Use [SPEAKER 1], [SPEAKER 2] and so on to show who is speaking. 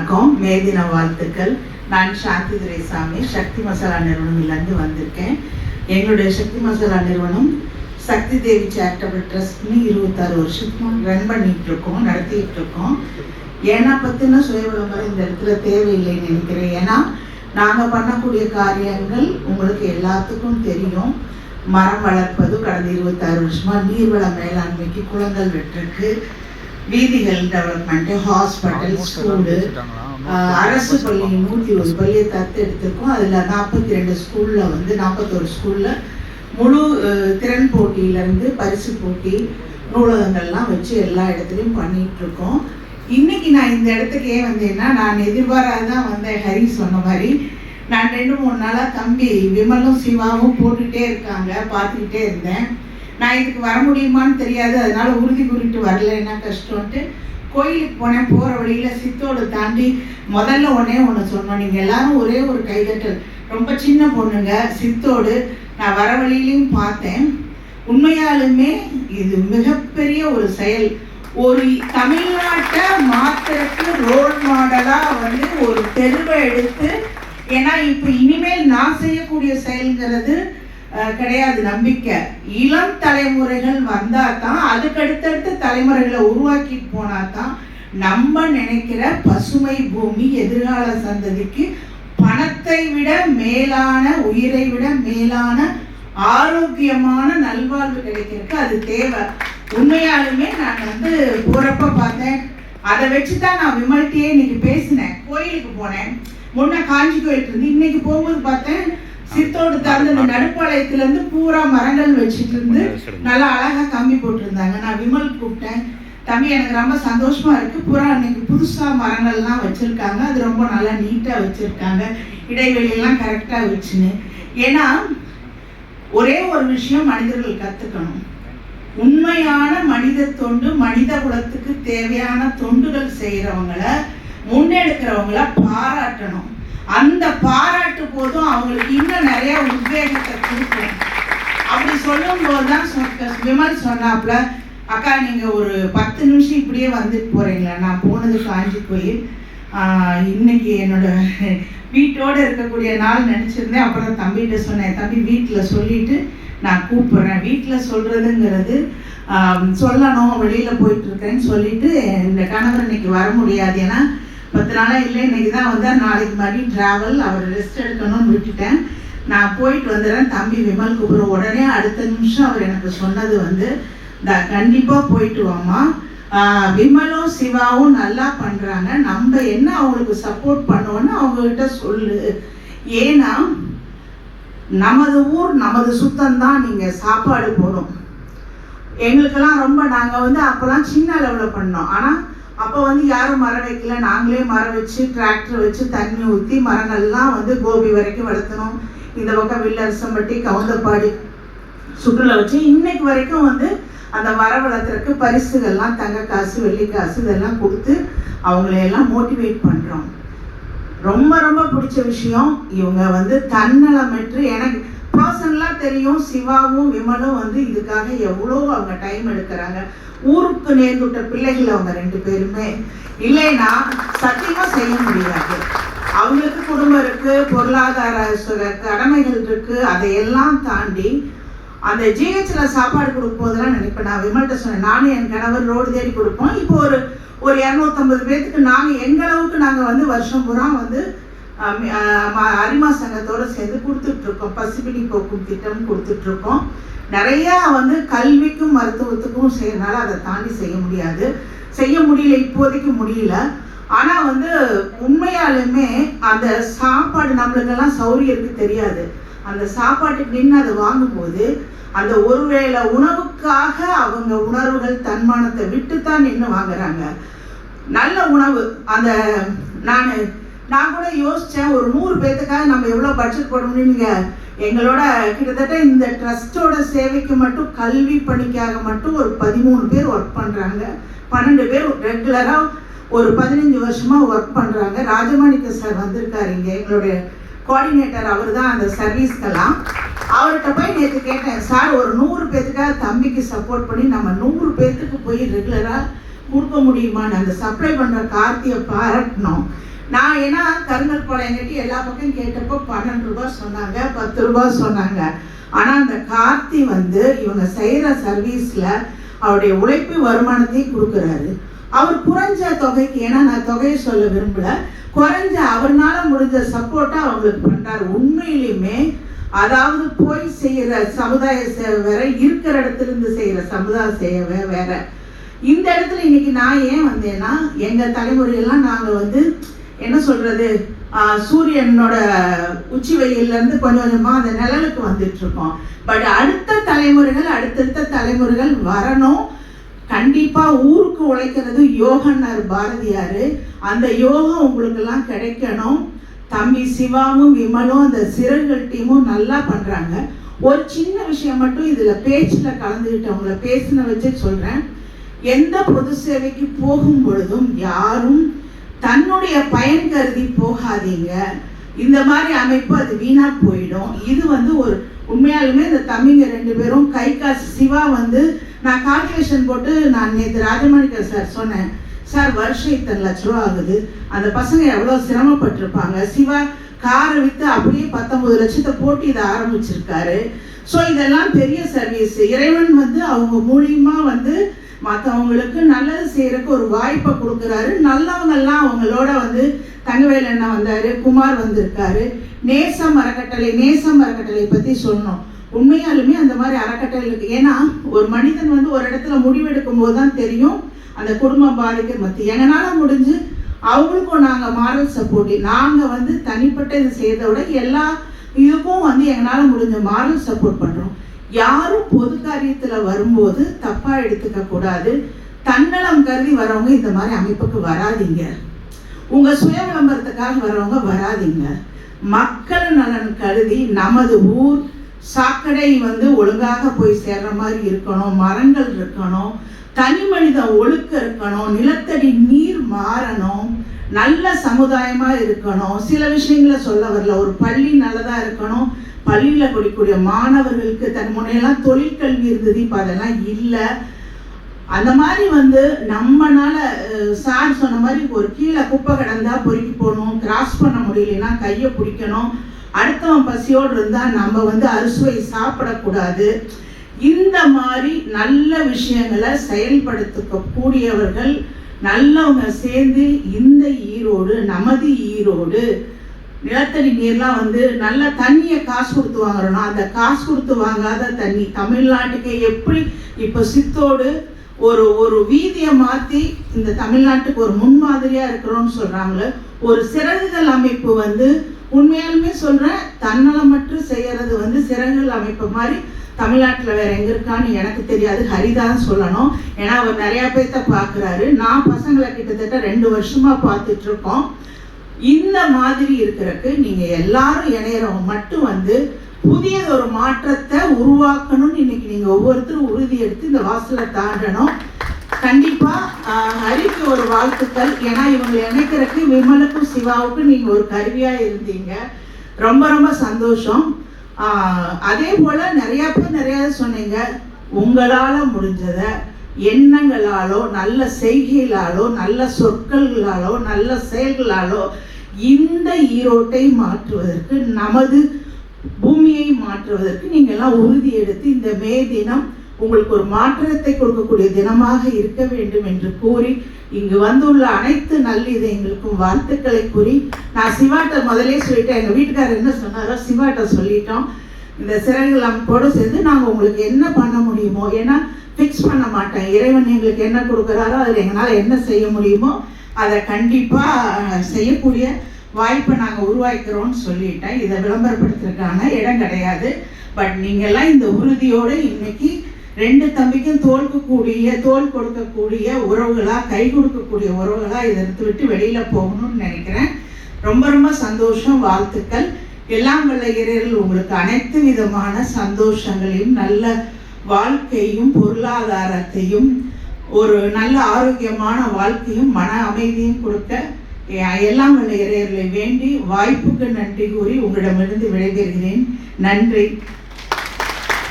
[SPEAKER 1] வணக்கம், மே தின வாழ்த்துக்கள். நான் சாந்தி துரைசாமி, சக்தி மசாலா நிறுவனத்திலிருந்து வந்திருக்கேன். எங்களுடைய சக்தி மசாலா நிறுவனம் சக்தி தேவி சேரிட்டபிள் ட்ரஸ்ட்னு 26 வருஷத்துக்கு ரன் பண்ணிட்டு இருக்கோம், நடத்திட்டு இருக்கோம். ஏன்னா பற்றின சுய விளம்பரம் இந்த இடத்துல தேவையில்லைன்னு நினைக்கிறேன். ஏன்னா நாங்கள் பண்ணக்கூடிய காரியங்கள் உங்களுக்கு எல்லாத்துக்கும் தெரியும். மரம் வளர்ப்பது, கடந்த 26 வருஷமாக நீர்வள மேலாண்மைக்கு, குளங்கள் வெட்டுறதுக்கு, வீதிகள் டெவலப்மெண்ட்டு, ஹாஸ்பிட்டல், ஸ்கூலு, அரசு பள்ளி 120 பள்ளியை தத்தெடுத்திருக்கோம். அதில் 42 ஸ்கூலில் 41 ஸ்கூலில் முழு திறன் போட்டியிலேருந்து பரிசு போட்டி, நூலகங்கள்லாம் வச்சு எல்லா இடத்துலையும் பண்ணிகிட்ருக்கோம். இன்றைக்கி நான் இந்த இடத்துக்கு ஏன் வந்தேன்னா, நான் எதிர்பாராதான் வந்தேன். ஹரி சொன்ன மாதிரி நான் 2-3 நாளாக தம்பி விமலும் சிவாவும் போட்டுகிட்டே இருக்காங்க, பார்த்துக்கிட்டே இருந்தேன். நான் இதுக்கு வர முடியுமான்னு தெரியாது, அதனால் உறுதி குறிட்டு வரலைன்னா கஷ்டம்ன்ட்டு கோயிலுக்கு போனேன். போகிற வழியில் சித்தோடு தாண்டி முதல்ல ஒன்று சொன்னோம். நீங்கள் எல்லாரும் ஒரே ஒரு கைதட்டல். ரொம்ப சின்ன பொண்ணுங்க, சித்தோடு நான் வர வழியிலையும் பார்த்தேன். உண்மையாலுமே இது மிகப்பெரிய ஒரு செயல். ஒரு தமிழ்நாட்டை மாத்திரக்கு ரோல் மாடலாக ஒரு தெருவை எடுத்து, ஏன்னா இப்போ இனிமேல் நான் செய்யக்கூடிய செயல்ங்கிறது கிடையாது, நம்பிக்கை. இளம் தலைமுறைகள் வந்தால் தான், அதுக்கடுத்தடுத்த தலைமுறைகளை உருவாக்கிட்டு போனால் தான் நம்ம நினைக்கிற பசுமை பூமி எதிர்கால சந்ததிக்கு பணத்தை விட மேலான, உயிரை விட மேலான ஆரோக்கியமான நல்வாழ்வு கிடைக்கிறதுக்கு அது தேவை. உண்மையாலுமே நான் போகிறப்ப பார்த்தேன். அதை வச்சு தான் நான் விமல்கிட்டயே இன்னைக்கு பேசினேன். கோயிலுக்கு போனேன், முன்ன காஞ்சி கோயிலுக்கு இருந்து, இன்னைக்கு போகும்போது பார்த்தேன் சித்தோடு திறந்து இந்த நடுப்பாளையத்துலேருந்து பூரா மரங்கள் வச்சுட்டு இருந்து நல்லா அழகாக கம்பி போட்டிருந்தாங்க. நான் விமல் கூப்பிட்டேன், தம்பி எனக்கு ரொம்ப சந்தோஷமா இருக்குது, பூரா இன்னைக்கு புதுசாக மரங்கள்லாம் வச்சுருக்காங்க, அது ரொம்ப நல்லா நீட்டாக வச்சுருக்காங்க, இடைவெளியெல்லாம் கரெக்டாக வச்சுன்னு. ஏன்னா ஒரே ஒரு விஷயம் மனிதர்கள் கற்றுக்கணும். உண்மையான மனித தொண்டு, மனித குலத்துக்கு தேவையான தொண்டுகள் செய்கிறவங்கள, முன்னெடுக்கிறவங்கள பாராட்டணும். அந்த பாராட்டு போதும் அவங்களுக்கு இன்னும் நிறைய உத்வேகத்தை கொடுக்கும். அப்படி சொல்லும் போது தான் விமல் சொன்னாப்புல, அக்கா நீங்கள் ஒரு 10 நிமிஷம் இப்படியே வந்துட்டு போகிறீங்களா? நான் போனது காஞ்சி கோயில், இன்னைக்கு என்னோட வீட்டோடு இருக்கக்கூடிய நாள் நினச்சிருந்தேன். அப்புறம் தம்பிகிட்ட சொன்னேன், தம்பி வீட்டில் சொல்லிவிட்டு நான் கூப்பிட்றேன். வீட்டில் சொல்கிறதுங்கிறது சொல்லணும், வெளியில் போயிட்டுருக்கேன்னு சொல்லிவிட்டு இந்த கணவர் இன்னைக்கு வர முடியாது, ஏன்னா 10 நாளாக இல்லை, இன்றைக்கி தான் வந்தால், நாளைக்கு மறுபடியும் ட்ராவல், அவர் ரெஸ்ட் எடுக்கணும்னு விட்டுட்டேன். நான் போயிட்டு வந்துடுறேன், தம்பி விமல் கூப்பிட்ற. உடனே அடுத்த நிமிஷம் அவர் எனக்கு சொன்னது கண்டிப்பாக போயிட்டு வாமா, விமலும் சிவாவும் நல்லா பண்ணுறாங்க, நம்ம என்ன அவங்களுக்கு சப்போர்ட் பண்ணுவோன்னு அவங்கக்கிட்ட சொல்லு. ஏன்னா நமது ஊர் நமது சுத்தம்தான். நீங்கள் சாப்பாடு போடும், எங்களுக்கெல்லாம் ரொம்ப, நாங்கள் அப்போல்லாம் சின்ன அளவில் பண்ணோம். ஆனால் அப்போ யாரும் மரம் வைக்கல, நாங்களே மரம் வச்சு டிராக்டர் வச்சு தண்ணி ஊற்றி மரங்கள்லாம் கோபி வரைக்கும் வளர்த்தணும். இந்த பக்கம் வில்லரசம்பட்டி, கவுந்தப்பாடி சுற்றுலா வச்சு இன்னைக்கு வரைக்கும் அந்த மரம் வளர்த்துறதுக்கு பரிசுகள்லாம், தங்க காசு, வெள்ளி காசு இதெல்லாம் கொடுத்து அவங்களையெல்லாம் மோட்டிவேட் பண்ணுறோம். ரொம்ப ரொம்ப பிடிச்ச விஷயம், இவங்க தன்னலமற்று, எனக்கு பர்சனலாக தெரியும், சிவாவும் விமலும் இதுக்காக எவ்வளோ அவங்க டைம் எடுக்கிறாங்க. ஊருக்கு நேர்ந்துட்ட பிள்ளைகள் அவங்க 2 பேருமே. இல்லைன்னா சத்தியமாக செய்ய முடியாது. அவங்களுக்கு குடும்பம் இருக்குது, பொருளாதார கடமைகள் இருக்குது, அதையெல்லாம் தாண்டி அந்த ஜிஹெச்சில் சாப்பாடு கொடுக்கும் போதெல்லாம் நினைப்பேன். நான் விமல்கிட்ட சொன்னேன், நானும் என் கணவர் ரோடு தேடி கொடுப்போம். இப்போ ஒரு 250 பேர்த்துக்கு நாங்கள் எங்களவுக்கு நாங்கள் வருஷம் பூரா அரிமா சங்கத்தோடு சேர்ந்து கொடுத்துட்ருக்கோம். பசுபினி போக்கும் திட்டம் கொடுத்துட்ருக்கோம். நிறையா கல்விக்கும் மருத்துவத்துக்கும் செய்யறதுனால அதை தாண்டி செய்ய முடியல, இப்போதைக்கு முடியல. ஆனால் உண்மையாலுமே அந்த சாப்பாடு நம்மளுக்கெல்லாம் சௌரியருக்கு தெரியாது. அந்த சாப்பாட்டுக்கு நின்று அதை வாங்கும்போது அந்த ஒருவேளை உணவுக்காக அவங்க உணர்வுகள், தன்மானத்தை விட்டு தான் நின்று வாங்குறாங்க. நல்ல உணவு. நான் கூட யோசித்தேன், ஒரு 100 பேர்த்துக்காக நம்ம எவ்வளோ பட்ஜெட் போடணும்னு. எங்களோட கிட்டத்தட்ட இந்த ட்ரஸ்டோட சேவைக்கு மட்டும், கல்வி பணிக்காக மட்டும் ஒரு 13 பேர் ஒர்க் பண்ணுறாங்க. 12 பேர் ரெகுலராக ஒரு 15 வருஷமாக ஒர்க் பண்ணுறாங்க. ராஜமாணிக்க சார் வந்திருக்காரு இங்கே, எங்களுடைய கோஆர்டினேட்டர். அவர் தான் அந்த சர்வீஸ்க்கெல்லாம். அவர்கிட்ட போய் நேற்று கேட்டேன், சார் ஒரு 100 பேர்த்துக்காக தம்பிக்கு சப்போர்ட் பண்ணி நம்ம 100 பேர்த்துக்கு போய் ரெகுலராக கொடுக்க முடியுமான்னு அந்த சப்ளை பண்ணுற கார்த்தியை பாராட்டணும். நான் ஏன்னா கருங்கல் பாளையங்கட்டி எல்லா பக்கம் கேட்டப்போ 12 ரூபாய் சொன்னாங்க, 10 ரூபாய் சொன்னாங்க. ஆனால் அந்த கார்த்தி வந்து இவங்க செய்கிற சர்வீஸில் அவருடைய உழைப்பு வருமானத்தையும் கொடுக்குறாரு. அவர் குறைஞ்ச தொகைக்கு, ஏன்னா நான் தொகையை சொல்ல விரும்பல, குறைஞ்ச அவர்னால முடிஞ்ச சப்போர்ட்டாக அவங்களுக்கு பண்ணுறாரு. உண்மையிலுமே அதாவது போய் செய்கிற சமுதாய சேவை வேற, இருக்கிற இடத்துல இருந்து செய்கிற சமுதாய சேவை வேற. இந்த இடத்துல இன்னைக்கு நான் ஏன் வந்தேன்னா, எங்கள் தலைமுறையெல்லாம் நாங்கள் வந்து என்ன சொல்றது, சூரியனோட உச்சி வெயிலேருந்து கொஞ்சம் கொஞ்சமாக அந்த நிழலுக்கு வந்துட்டு இருக்கோம். பட் அடுத்தடுத்த தலைமுறைகள் வரணும். கண்டிப்பாக ஊருக்கு உழைக்கிறது யோகன்னார் பாரதியார். அந்த யோகம் உங்களுக்கெல்லாம் கிடைக்கணும். தம்பி சிவாவும் விமலும் அந்த சிறகுகள் டீமும் நல்லா பண்ணுறாங்க. ஒரு சின்ன விஷயம் மட்டும் இதில் பேச்சில் கலந்துக்கிட்டவங்கள பேசின வச்சு சொல்கிறேன். எந்த பொது சேவைக்கு போகும் பொழுதும் யாரும் தன்னுடைய பயன் கருதி போகாதீங்க. இந்த மாதிரி அமைப்பு அது வீணா போயிடும். இது வந்து ஒரு உண்மையாலுமே இந்த தம்பிங்க 2 பேரும் கை காசு, சிவா வந்து நான் கால்குலேஷன் போட்டு நான் நேற்று ராஜமாணிக்கர் சார் சொன்னேன், சார் வருஷம் இத்தனை லட்ச ரூபா ஆகுது, அந்த பசங்க எவ்வளோ சிரமப்பட்டிருப்பாங்க. சிவா காரை விற்று அப்படியே 19 லட்சத்தை போட்டு இதை ஆரம்பிச்சிருக்காரு. ஸோ இதெல்லாம் பெரிய சர்வீஸ். இறைவன் வந்து அவங்க மூலியமாக வந்து மற்றவங்களுக்கு நல்லது செய்யறதுக்கு ஒரு வாய்ப்பை கொடுக்குறாரு. நல்லவங்கெல்லாம் அவங்களோட வந்து தங்கவேல் அண்ணா வந்தார், குமார் வந்திருக்காரு. நேசம் அறக்கட்டளை பற்றி சொன்னோம். உண்மையாலுமே அந்த மாதிரி அறக்கட்டளை இருக்குது. ஏன்னா ஒரு மனிதன் வந்து ஒரு இடத்துல முடிவெடுக்கும் போது தான் தெரியும் அந்த குடும்பம் பாதிக்கிற மத்தி. எங்களால் முடிஞ்சு அவங்களுக்கும் நாங்கள் மாரல் சப்போர்ட், நாங்கள் வந்து தனிப்பட்ட இது செய்யறதை விட எல்லா இதுக்கும் வந்து எங்களால் முடிஞ்ச மாரல் சப்போர்ட் பண்ணுறோம். யாரும் பொது காரியத்தில் வரும்போது தப்பாக எடுத்துக்க கூடாது. தன்னலம் கருதி வரவங்க இந்த மாதிரி அமைப்புக்கு வராதிங்க. உங்கள் சுய விளம்பரத்துக்காக வரவங்க வராதிங்க. மக்கள் நலன் கருதி நமது ஊர் சாக்கடை வந்து ஒழுங்காக போய் சேர்ற மாதிரி இருக்கணும், மரங்கள் இருக்கணும், தனி மனித ஒழுக்கம் இருக்கணும், நிலத்தடி நீர் மாறணும், நல்ல சமுதாயமாக இருக்கணும். சில விஷயங்களை சொல்ல வரல. ஒரு பள்ளி நல்லதாக இருக்கணும், பள்ளியில் படிக்கக்கூடிய மாணவர்களுக்கு தன் முனையெல்லாம் தொழிற்கல்வி இருந்தது, இப்போ அதெல்லாம் இல்லை. அந்த மாதிரி வந்து நம்மனால சார் சொன்ன மாதிரி ஒரு கீழே குப்பை கிடந்தா பொறுக்கி போகணும், கிராஸ் பண்ண முடியலன்னா கையை பிடிக்கணும், அடுத்தவன் பசியோடு இருந்தால் நம்ம வந்து அறுசுவை சாப்பிடக்கூடாது. இந்த மாதிரி நல்ல விஷயங்களை செயல்படுத்த கூடியவர்கள் நல்லவங்க சேர்ந்து இந்த ஈரோடு, நமது ஈரோடு நிலத்தடி நீர்லாம் வந்து நல்ல தண்ணியை காசு கொடுத்து வாங்குறோம்னா, அந்த காசு கொடுத்து வாங்காத தண்ணி தமிழ்நாட்டுக்கு எப்படி இப்போ சித்தோடு ஒரு வீதியை மாற்றி இந்த தமிழ்நாட்டுக்கு ஒரு முன்மாதிரியாக இருக்கிறோம்னு சொல்கிறாங்களே. ஒரு சிறகுகள் அமைப்பு வந்து உண்மையாலுமே சொல்கிறேன், தன்னலமற்று செய்கிறது வந்து சிறகுகள் அமைப்பு மாதிரி தமிழ்நாட்டில் வேறு எங்கே இருக்கான்னு எனக்கு தெரியாது. ஹரிதான் சொல்லணும், ஏன்னா அவர் நிறையா பேர்த்த பார்க்குறாரு. நான் பசங்களை கிட்டத்தட்ட 2 வருஷமாக பார்த்துட்ருக்கோம். இந்த மாதிரி இருக்கிறதுக்கு நீங்கள் எல்லாரும் இணையறவங்க மட்டும் வந்து புதியது ஒரு மாற்றத்தை உருவாக்கணும்னு இன்னைக்கு நீங்கள் ஒவ்வொருத்தரும் உறுதி எடுத்து இந்த வாசலை தாண்டணும். கண்டிப்பாக ஹரிக்கு ஒரு வாழ்த்துக்கள். ஏன்னா இவங்க இணைக்கிறதுக்கு விமலுக்கும் சிவாவுக்கும் நீங்கள் ஒரு கருவியாக இருந்தீங்க. ரொம்ப ரொம்ப சந்தோஷம். அதே போல் நிறையா பேர் நிறையா சொன்னீங்க. உங்களால் முடிஞ்சதை எண்ணங்களாலோ நல்ல செய்கைகளாலோ நல்ல சொற்களாலோ நல்ல செயல்களாலோ இந்த ஈரோட்டை மாற்றுவதற்கு, நமது பூமியை மாற்றுவதற்கு நீங்கள் எல்லாம் உறுதி எடுத்து இந்த மே தினம் உங்களுக்கு ஒரு மாற்றத்தை கொடுக்கக்கூடிய தினமாக இருக்க வேண்டும் என்று கூறி இங்கு வந்துள்ள அனைத்து நல்லிதயங்களுக்கும் வாழ்த்துக்களை கூறி, நான் சிவாட்ட முதலே சொல்லிட்டேன். எங்கள் வீட்டுக்காரர் என்ன சொன்னாரோ சிவாட்ட சொல்லிட்டோம். இந்த சிறகுகள் அமைப்போடு சேர்ந்து நாங்கள் உங்களுக்கு என்ன பண்ண முடியுமோ, ஏன்னா ஃபிக்ஸ் பண்ண மாட்டேன், இறைவன் எங்களுக்கு என்ன கொடுக்குறாரோ அதில் எங்களால் என்ன செய்ய முடியுமோ அதை கண்டிப்பாக செய்யக்கூடிய வாய்ப்பை நாங்கள் உருவாக்கிறோன்னு சொல்லிட்டேன். இதை விளம்பரப்படுத்துறதுக்கான இடம் கிடையாது. பட் நீங்கள்லாம் இந்த உறுதியோடு இன்னைக்கு 2 தம்பிக்கும் தோல் கொடுக்கக்கூடிய உறவுகளாக, கை கொடுக்கக்கூடிய உறவுகளாக இதை விட்டு வெளியில் போகணும்னு நினைக்கிறேன். ரொம்ப ரொம்ப சந்தோஷம், வாழ்த்துக்கள். எல்லாம் வல்ல இறைவன் உங்களுக்கு அனைத்து விதமான சந்தோஷங்களையும் நல்ல வாழ்க்கையும் பொருளாதாரத்தையும் ஒரு நல்ல ஆரோக்கியமான வாழ்க்கையும் மன அமைதியும் கொடுக்க எல்லாம் வல்ல இறைவனை வேண்டி வாய்ப்புக்கு நன்றி கூறி உங்களிடமிருந்து விடைபெறுகிறேன். நன்றி.